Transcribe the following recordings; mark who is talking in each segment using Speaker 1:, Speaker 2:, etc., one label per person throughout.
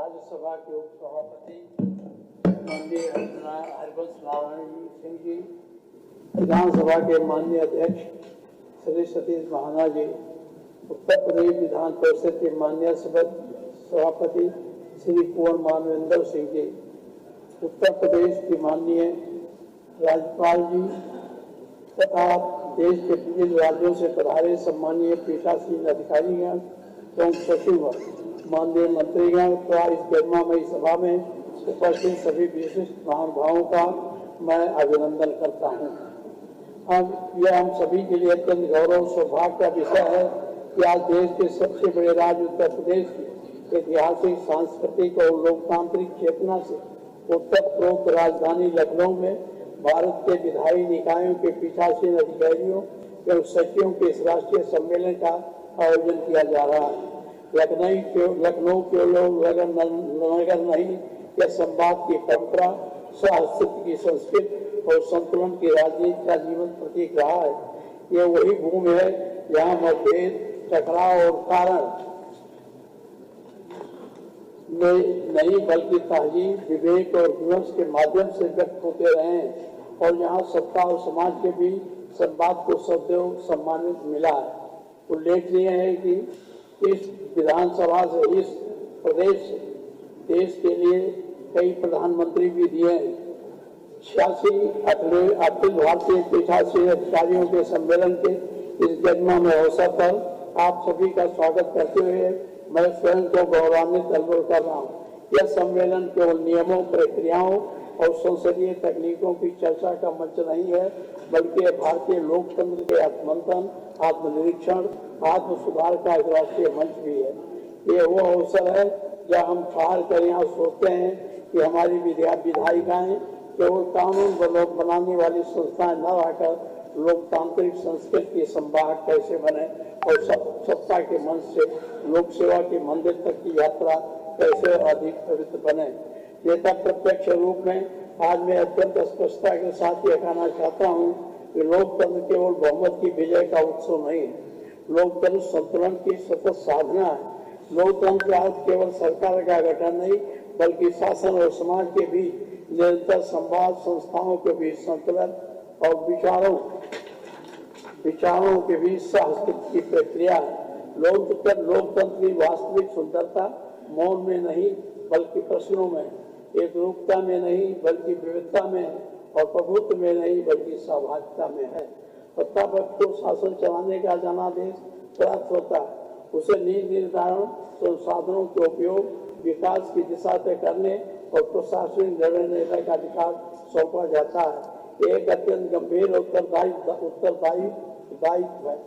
Speaker 1: राज्यसभा के उप सभापति माननीय हरिवंश नारायण सिंह जी, विधानसभा के माननीय अध्यक्ष श्री सतीश महाना जी, उत्तर प्रदेश विधान परिषद के माननीय सभापति श्री कुंवर मानवेंद्र सिंह जी, उत्तर प्रदेश के माननीय राज्यपाल जी तथा देश के विभिन्न राज्यों से पधारे सम्मानीय पीठासीन अधिकारीगण एवं सचिव माननीय मंत्रीगण तथा इस गरिमामयी सभा में उपस्थित सभी विशिष्ट महानुभावों का मैं अभिनंदन करता हूँ। हम सभी के लिए अत्यंत गौरव सौभाग्य का विषय है कि आज देश के सबसे बड़े राज्य उत्तर प्रदेश की ऐतिहासिक, सांस्कृतिक और लोकतांत्रिक चेतना से उत्तर पूर्व राजधानी लखनऊ में भारत के विधायी निकायों के पीठासीन अधिकारियों एवं सचिवों के इस राष्ट्रीय सम्मेलन का आयोजन किया जा रहा है। लखनऊ केवल नगर नहीं, यह संवाद की परंपरा, सह-अस्तित्व की संस्कृति और संतुलन की राजनीति का जीवन प्रतीक रहा है। यह वही भूमि है जहाँ मतभेद, टकराव और कारण में नहीं बल्कि तहजीब, विवेक और विमर्श के माध्यम से व्यक्त होते रहे हैं और यहाँ सत्ता और समाज के बीच संवाद को सदैव सम्मानित मिला है। उल्लेखनीय है कि इस विधानसभा से इस प्रदेश देश के लिए कई प्रधानमंत्री भी दिए हैं। 86 अखिल भारतीय पीठासीन अधिकारियों के सम्मेलन के इस गरिमामय अवसर पर आप सभी का स्वागत करते हुए मैं स्वयं को गौरवान्वित अनुभव कर रहा हूँ। यह सम्मेलन केवल नियमों, प्रक्रियाओं और संसदीय तकनीकों की चर्चा का मंच नहीं है, बल्कि भारतीय लोकतंत्र के आत्मंथन, आत्मनिरीक्षण, आत्म सुधार का एक राष्ट्रीय मंच भी है। ये वो अवसर है जहाँ हम ठहर कर यहाँ सोचते हैं कि हमारी विधायिकाएं केवल कानून बनाने वाली संस्थाएं न रहकर लोकतांत्रिक संस्कृति की संवाहक कैसे बने और सत्ता के मंच से लोक सेवा के मंदिर तक की यात्रा कैसे अधिक पवित्र बने। नेता प्रत्यक्ष रूप में आज मैं अत्यंत स्पष्टता के साथ यह कहना चाहता हूँ कि लोकतंत्र केवल बहुमत की विजय का उत्सव नहीं है, लोकतंत्र संतुलन की सतत साधना है। लोकतंत्र आज केवल सरकार का गठन नहीं, बल्कि शासन और समाज के बीच निरंतर संवाद, संस्थाओं के बीच संतुलन और विचारों के बीच सह-अस्तित्व की प्रक्रिया है। लोकतंत्र की वास्तविक सुंदरता मौन में नहीं बल्कि प्रश्नों में, एकरूपता में नहीं बल्कि विविधता में, और प्रभुत्व में नहीं बल्कि सहभागिता में है। सत्ता पक्ष को शासन चलाने का जनादेश प्राप्त होता है, उसे नीति निर्धारण, संसाधनों के उपयोग, विकास की दिशा तय करने और प्रशासनिक निर्णय लेने का अधिकार सौंपा जाता है। एक अत्यंत गंभीर उत्तरदायित्व है।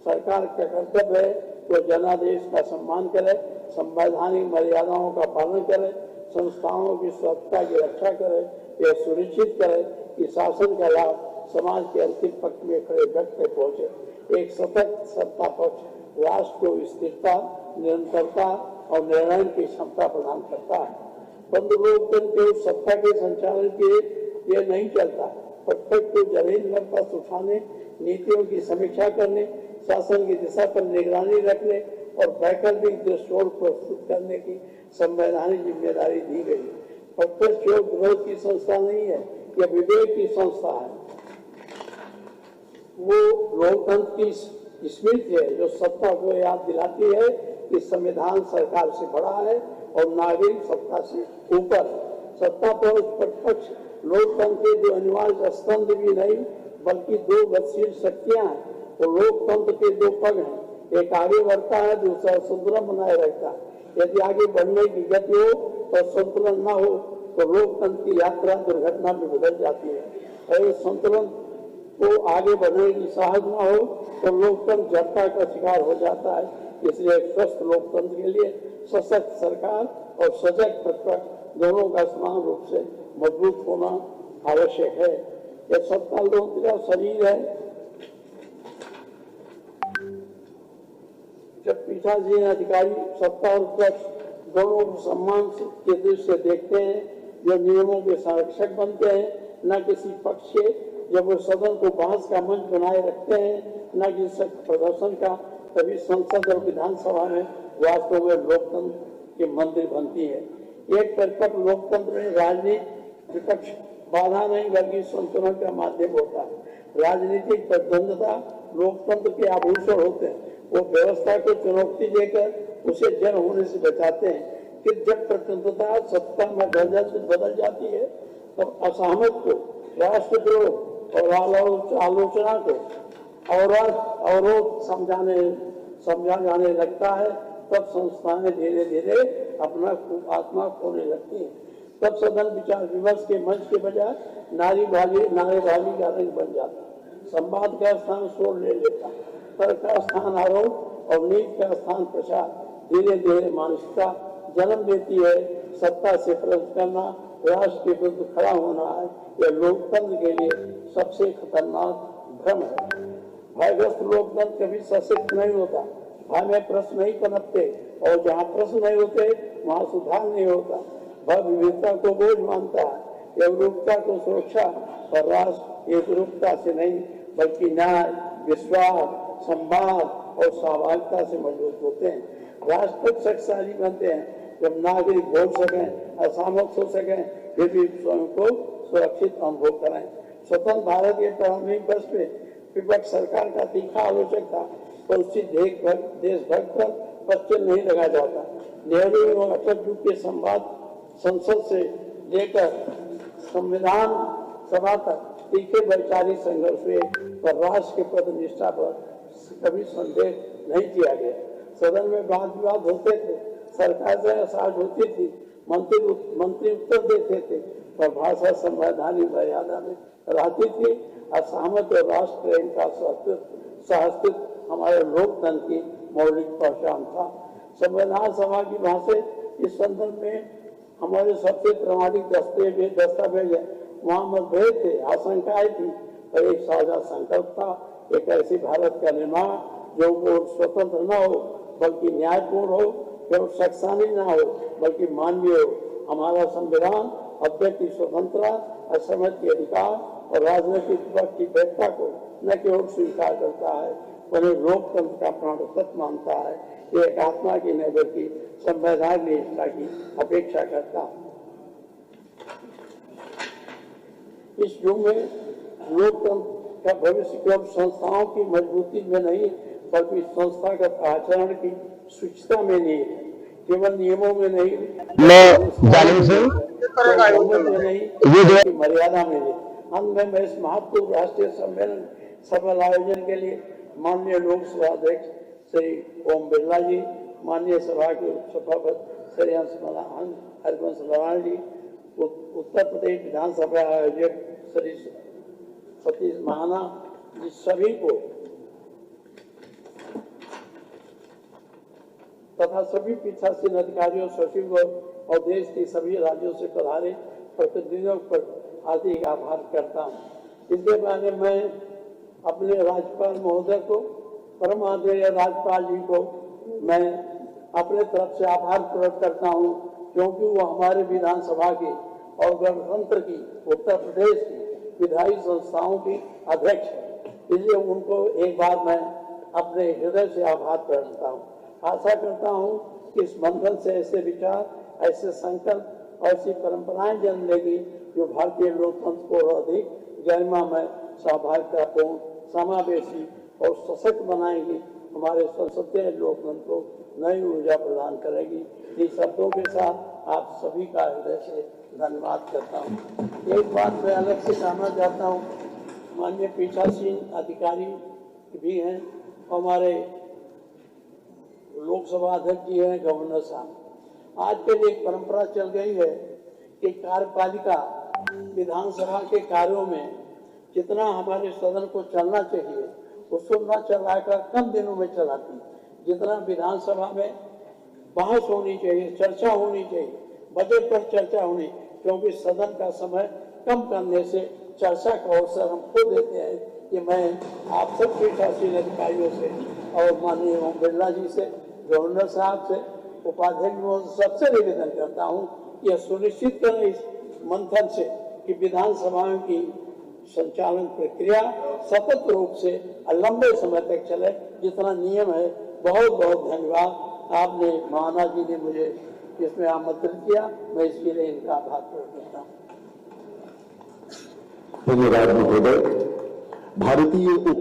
Speaker 1: सरकार का कर्तव्य है वो जनादेश का सम्मान करे, संवैधानिक मर्यादाओं का पालन करे, संस्थाओं की स्वच्छता की रक्षा करे, यह सुनिश्चित करे कि शासन का लाभ समाज के अंतिम पक्ष में खड़े व्यक्ति तक पहुंचे। एक सतत सत्ता पक्ष राष्ट्र को स्थिरता, निरंतरता और निर्णय की क्षमता प्रदान करता है। परंतु लोकतंत्र के सत्ता के संचालन के लिए नहीं चलता। प्रत्येक को जमीन पर उठाने, नीतियों की समीक्षा करने, शासन की दिशा पर निगरानी रखने और वैकल्पिक दृष्टिकोण प्रस्तुत करने की संवैधानिक जिम्मेदारी दी गई। प्रत्यक्ष विरोध की संस्था नहीं है, यह विवेक की संस्था है। वो लोकतंत्र की स्मृति है जो सत्ता को याद दिलाती है कि संविधान सरकार से बड़ा है और नागरिक सत्ता से ऊपर। सत्ता पर प्रतिपक्ष लोकतंत्र के दो अनिवार्य स्तंभ भी नहीं बल्कि दो गतिशील शक्तियां हैं। तो लोकतंत्र के दो पग हैं, एक आगे बढ़ता है, दूसरा संतुलन बनाए रखता है। यदि आगे बढ़ने की गति हो और संतुलन न हो तो लोकतंत्र की यात्रा दुर्घटना में बदल जाती है। और संतुलन को आगे बढ़ने की साहस न हो तो लोकतंत्र जड़ता का शिकार हो जाता है। इसलिए स्वस्थ लोकतंत्र के लिए सशक्त सरकार और सजग प्रतिपक्ष दोनों का समान रूप से मजबूत होना आवश्यक है। यह सत्ता लोकतंत्र का शरीर है। जब पीठासीन अधिकारी सत्ता और विपक्ष दोनों को सम्मान के दृष्टि से देखते हैं, जो नियमों के संरक्षक बनते हैं, न किसी पक्ष के, जब वो सदन को बहस का मंच बनाए रखते हैं, न किसी प्रदर्शन का, तभी संसद और विधानसभा में वास्तव में लोकतंत्र के मंदिर बनती है। एक परिपक्व लोकतंत्र में राजनीति विपक्ष बाधा नहीं बल्कि संतुलन का माध्यम होता है। राजनीतिक प्रतिद्वंदता लोकतंत्र के आभूषण होते हैं। वो व्यवस्था को चुनौती देकर उसे जड़ होने से बचाते हैं कि जब प्रतिद्वंदता सत्ता में बदल जाती है तब असहमत को, राष्ट्रद्रोह और आलोचना को अवरोध समझा जाने लगता है। तब संस्थाएं धीरे धीरे अपना आत्मा खोने लगती हैं। तब सदन विचार विमर्श के मंच के बजाय नारेबाजी का रंग बन जाता है। संवाद का स्थान शोर ले लेता है। तर्क का स्थान आरोप और नीति का स्थान प्रचार। धीरे धीरे मानसिकता जन्म देती है। सत्ता से प्रश्न करना, राष्ट्र के विरुद्ध खड़ा होना है। यह लोकतंत्र के लिए सबसे खतरनाक भ्रम है। भयग्रस्त लोकतंत्र कभी सशक्त नहीं होता। भय में प्रश्न नहीं पनपते और जहाँ प्रश्न नहीं होते वहाँ सुधार नहीं होता। भय विविधता को बोझ मानता है। एकरूपता को सुरक्षा और राष्ट्र एकरूपता से नहीं बल्कि न्याय, विश्वास, संवाद और स्वाभाविकता से मजबूत होते हैं। राष्ट्र तक शक्तिशाली बनते हैं जब नागरिक बोल सकें, असहमत हो सकें, फिर भी स्वयं को सुरक्षित अनुभव करें। स्वतंत्र भारत के प्रारंभिक वर्ष में विपक्ष सरकार का तीखा आलोचक था और उससे देशभक्त पर पश्चिम नहीं लगा जाता। नेहरू एवं अटल जी के संवाद संसद से लेकर संविधान सभा तक तीखे वैचारिक संघर्ष हुए पर राष्ट्र के प्रति निष्ठा पर कभी संदेह नहीं किया गया। सदन में वाद विवाद होते थे, सरकार से असाज होती थी, मंत्री उत्तर देते थे पर भाषा संवैधानिक मर्यादा में रहती थी। असहमत और राष्ट्र प्रेम का सहअस्तित्व हमारे लोकतंत्र की मौलिक पहचान था। संविधान सभा की भाषा इस संदर्भ में हमारे सबसे प्रामाणिक दस्तावेज है। वहाँ मतभेद थे, आशंकाएं थी पर एक साझा संकल्प था। एक ऐसी भारत का निर्माण जो स्वतंत्र न हो बल्कि न्यायपूर्ण हो, केवल शक्तिशाली न हो बल्कि मानवीय हो। हमारा संविधान अव्यक्ति स्वतंत्रता, असहमत के अधिकार और राजनीतिक विपक्ष की वैधता को न केवल स्वीकार करता है उन्हें लोकतंत्र का प्राण तत्व मानता है। ये एक आत्मा की नहीं बल्कि संवैधानिक निष्ठा की अपेक्षा करता है। इस युग में लोकतंत्र का भविष्य केवल संस्थाओं की मजबूती में नहीं बल्कि संस्थागत आचरण की सूचिता में नहीं है। केवल नियमों में नहीं, मर्यादा में नहीं। अंत में मैं इस महत्वपूर्ण राष्ट्रीय सम्मेलन सफल आयोजन के लिए माननीय लोकसभा अध्यक्ष श्री ओम बिरला जी, माननीय सभा के सभापति श्री हरिवंश नारायण जी, उत्तर प्रदेश विधानसभा आयोजक श्री सतीश महाना जी, सभी को तथा सभी पीठासीन अधिकारियों, सचिवों और देश के सभी राज्यों से पधारे प्रतिनिधियों पर हार्दिक आभार करता हूँ। इसके बाद मैं अपने राज्यपाल महोदय को, परम आदरणीय राज्यपाल जी को मैं अपने तरफ से आभार प्रकट करता हूँ क्योंकि वो हमारे विधानसभा की और गणतंत्र की, उत्तर प्रदेश की विधायी संस्थाओं की अध्यक्ष है। इसलिए उनको एक बार मैं अपने हृदय से आभार करता हूँ। आशा करता हूँ कि इस मंथन से ऐसे विचार, ऐसे संकल्प और ऐसी परंपराएं जन्म लेगी जो भारतीय लोकतंत्र को अधिक गरिमामय, सहभागितापूर्ण, समावेशी और सशक्त बनाएगी। हमारे संसदीय लोकतंत्र को नई ऊर्जा प्रदान करेगी। इन शब्दों के साथ आप सभी का हृदय से धन्यवाद करता हूँ। एक बात मैं अलग से कहना चाहता हूँ, माननीय पीठासीन अधिकारी भी हैं, हमारे लोकसभा अध्यक्ष जी हैं, गवर्नर साहब। आजकल एक परंपरा चल गई है कि कार्यपालिका विधानसभा के कार्यों में जितना हमारे सदन को चलना चाहिए उसको न चलाकर कम दिनों में चलाती। जितना विधानसभा में बहस होनी चाहिए, चर्चा होनी चाहिए, बजट पर चर्चा होनी, क्योंकि सदन का समय कम करने से चर्चा का अवसर हम खो देते हैं। कि मैं आप सब पीठासीन अधिकारियों से और माननीय ओम बिरला जी से, गवर्नर साहब से, उपाध्यक्ष सबसे निवेदन करता हूँ यह सुनिश्चित करें इस मंथन से कि विधानसभाओं की संचालन प्रक्रिया सतत रूप से लंबे समय तक चले जितना नियम है। बहुत बहुत धन्यवाद। आपने, महाना जी ने मुझे जिसमें आमंत्रण किया, मैं इसके लिए इनका आभार प्रकट करता हूँ।
Speaker 2: धन्यवाद महोदय। भारतीय उप